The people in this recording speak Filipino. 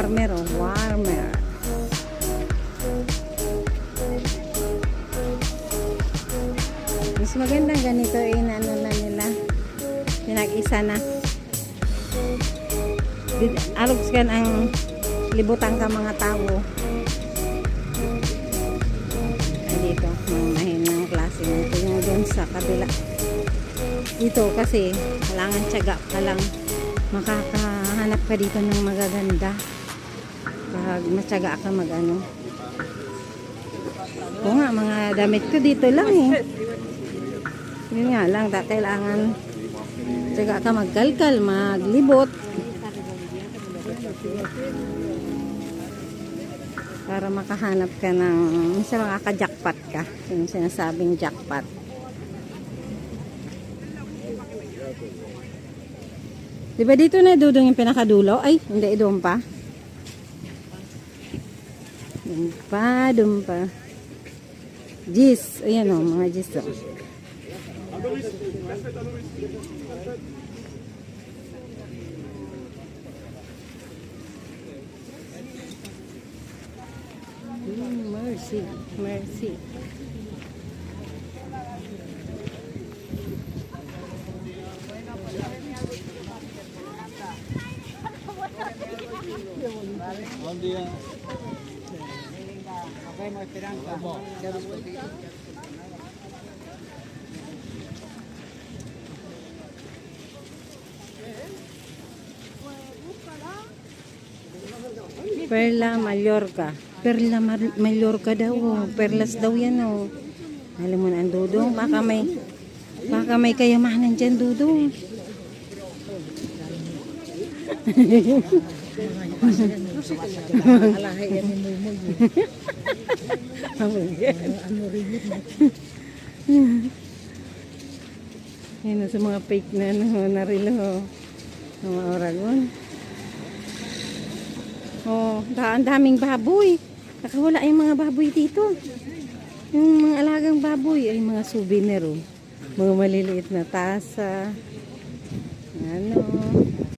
warmer, oh, warmer. Mas maganda ganito, ano na nila, pinag-isa na. Alugs kan ang libutan ka mga tao. Ay, dito, mga mahinang klase. Ito yung doon sa kabila. Dito kasi, kailangan tiyaga ka lang. Makakahanap ka dito ng magaganda. Pag matyaga ka mag-ano. Oo nga, mga damit ko dito lang eh. Yun nga lang, kailangan tiyaga ka magkalkal, maglibot. Para makahanap ka ng minsan makaka-jackpot ka. Yung sinasabing jackpot. Diba dito na dudong yung pinakadulo? Ay, hindi, doon pa. Doon pa. Gis. Ayan o, mga gis o. Mercy, mercy. Buen día. Nos vemos, Esperanza. Perla Mallorca. Perla Mallorca daw. Oh. Perlas daw yan oh. Alam mo na ang dudong. Baka may kayamanan dyan dudong. Yan sa mga fake na narilo. Mga oragon. Oh, ang daming baboy. Nakawala yung mga baboy dito. Yung mga alagang baboy ay mga souvenir oh. Mga maliliit na tasa. Ano.